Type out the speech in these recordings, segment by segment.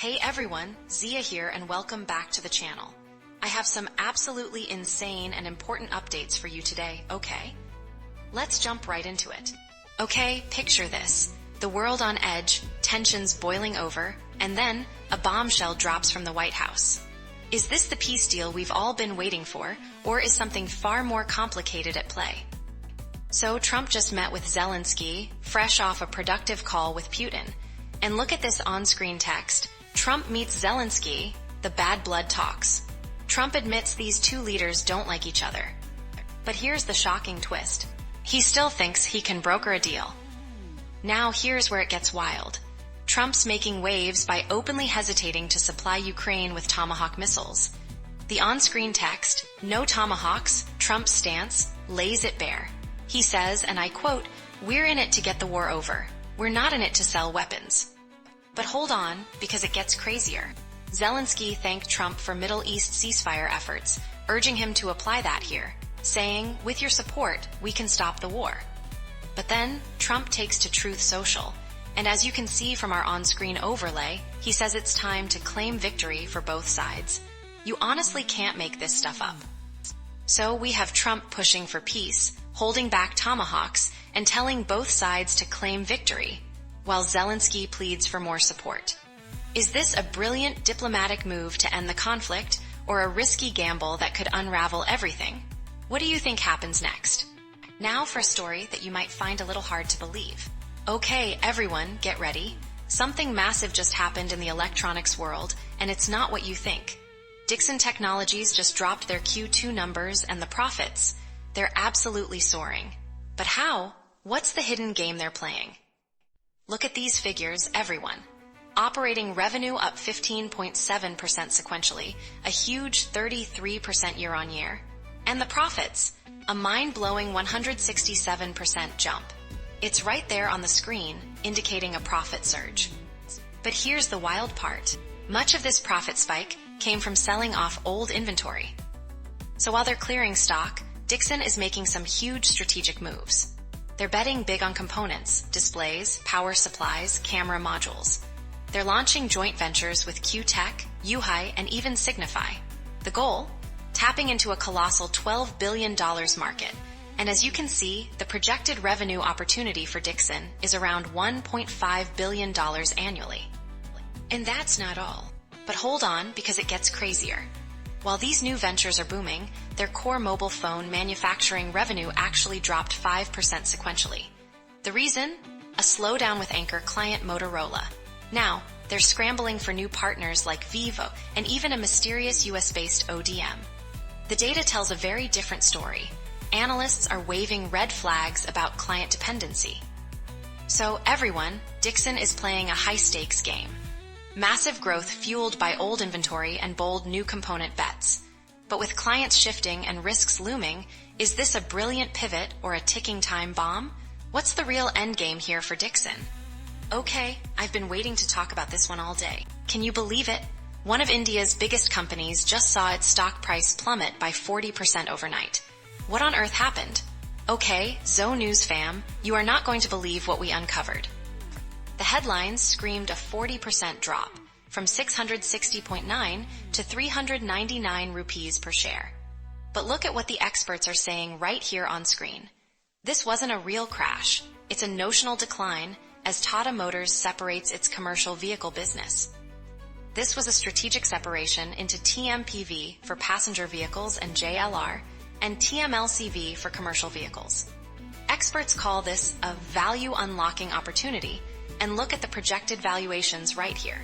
Hey everyone, Zia here and welcome back to the channel. I have some absolutely insane and important updates for you today, okay? Let's jump right into it. Okay, picture this. The world on edge, tensions boiling over, and then a bombshell drops from the White House. Is this the peace deal we've all been waiting for, or is something far more complicated at play? So Trump just met with Zelensky, fresh off a productive call with Putin. And look at this on-screen text. Trump meets Zelensky, the bad blood talks. Trump admits these two leaders don't like each other. But here's the shocking twist. He still thinks he can broker a deal. Now here's where it gets wild. Trump's making waves by openly hesitating to supply Ukraine with Tomahawk missiles. The on-screen text, "No Tomahawks, Trump's stance, lays it bare." He says, and I quote, "We're in it to get the war over. We're not in it to sell weapons." But hold on, because it gets crazier. Zelensky thanked Trump for Middle East ceasefire efforts, urging him to apply that here, saying, "With your support, we can stop the war." But then, Trump takes to Truth Social, and as you can see from our on-screen overlay, he says it's time to claim victory for both sides. You honestly can't make this stuff up. So we have Trump pushing for peace, holding back tomahawks, and telling both sides to claim victory, while Zelensky pleads for more support. Is this a brilliant diplomatic move to end the conflict, or a risky gamble that could unravel everything? What do you think happens next? Now for a story that you might find a little hard to believe. Okay, everyone, get ready. Something massive just happened in the electronics world, and it's not what you think. Dixon Technologies just dropped their Q2 numbers, and the profits, they're absolutely soaring. But how? What's the hidden game they're playing? Look at these figures, everyone. Operating revenue up 15.7% sequentially, a huge 33% year-on-year. And the profits, a mind-blowing 167% jump. It's right there on the screen, indicating a profit surge. But here's the wild part. Much of this profit spike came from selling off old inventory. So while they're clearing stock, Dixon is making some huge strategic moves. They're betting big on components, displays, power supplies, camera modules. They're launching joint ventures with Q-Tech, Yuhai, and even Signify. The goal? Tapping into a colossal $12 billion market. And as you can see, the projected revenue opportunity for Dixon is around $1.5 billion annually. And that's not all. But hold on, because it gets crazier. While these new ventures are booming, their core mobile phone manufacturing revenue actually dropped 5% sequentially. The reason? A slowdown with anchor client Motorola. Now, they're scrambling for new partners like Vivo and even a mysterious US-based ODM. The data tells a very different story. Analysts are waving red flags about client dependency. So everyone, Dixon is playing a high-stakes game. Massive growth fueled by old inventory and bold new component bets. But with clients shifting and risks looming, is this a brilliant pivot or a ticking time bomb? What's the real endgame here for Dixon? Okay, I've been waiting to talk about this one all day. Can you believe it? One of India's biggest companies just saw its stock price plummet by 40% overnight. What on earth happened? Okay, Zo News fam, you are not going to believe what we uncovered. The headlines screamed a 40% drop, from 660.9 to 399 rupees per share. But look at what the experts are saying right here on screen. This wasn't a real crash. It's a notional decline as Tata Motors separates its commercial vehicle business. This was a strategic separation into TMPV for passenger vehicles and JLR, and TMLCV for commercial vehicles. Experts call this a value unlocking opportunity, and look at the projected valuations right here.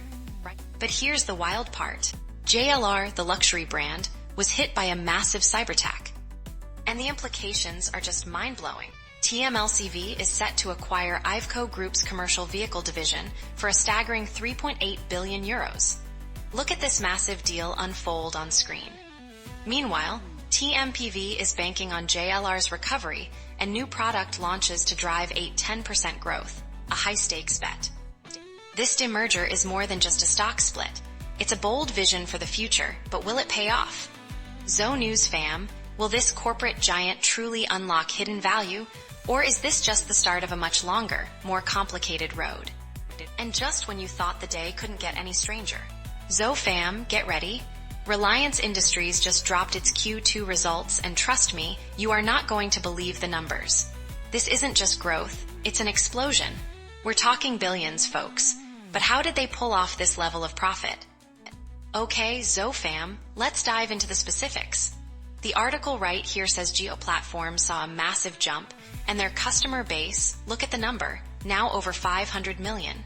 But here's the wild part. JLR, the luxury brand, was hit by a massive cyberattack. And the implications are just mind-blowing. TMLCV is set to acquire Iveco Group's commercial vehicle division for a staggering 3.8 billion euros. Look at this massive deal unfold on screen. Meanwhile, TMPV is banking on JLR's recovery and new product launches to drive 8-10% growth, a high-stakes bet. This demerger is more than just a stock split. It's a bold vision for the future, but will it pay off? Zo News fam, will this corporate giant truly unlock hidden value, or is this just the start of a much longer, more complicated road? And just when you thought the day couldn't get any stranger. Fam, get ready. Reliance Industries just dropped its Q2 results, and trust me, you are not going to believe the numbers. This isn't just growth, it's an explosion. We're talking billions, folks. But how did they pull off this level of profit? Okay, Fam, let's dive into the specifics. The article right here says Geoplatform saw a massive jump, and their customer base, look at the number, now over 500 million.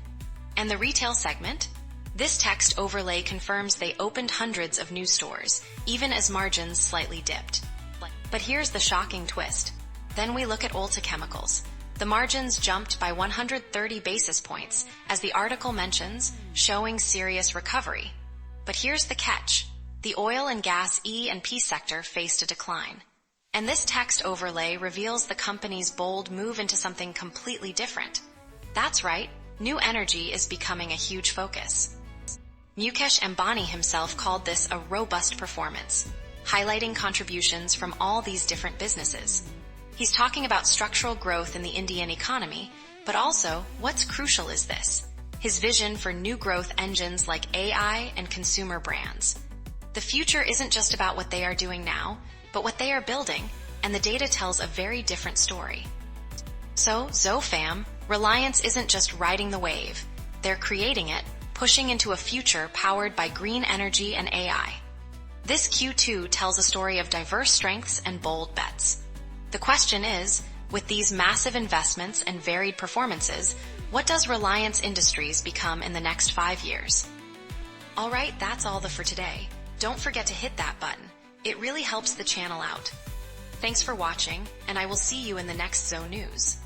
And the retail segment? This text overlay confirms they opened hundreds of new stores, even as margins slightly dipped. But here's the shocking twist. Then we look at Ulta Chemicals. The margins jumped by 130 basis points, as the article mentions, showing serious recovery. But here's the catch. The oil and gas E&P sector faced a decline. And this text overlay reveals the company's bold move into something completely different. That's right, new energy is becoming a huge focus. Mukesh Ambani himself called this a robust performance, highlighting contributions from all these different businesses. He's talking about structural growth in the Indian economy, but also, what's crucial is this: his vision for new growth engines like AI and consumer brands. The future isn't just about what they are doing now, but what they are building, and the data tells a very different story. So, Fam, Reliance isn't just riding the wave. They're creating it, pushing into a future powered by green energy and AI. This Q2 tells a story of diverse strengths and bold bets. The question is, with these massive investments and varied performances, what does Reliance Industries become in the next 5 years? Alright, that's all for today. Don't forget to hit that button. It really helps the channel out. Thanks for watching, and I will see you in the next Zo News.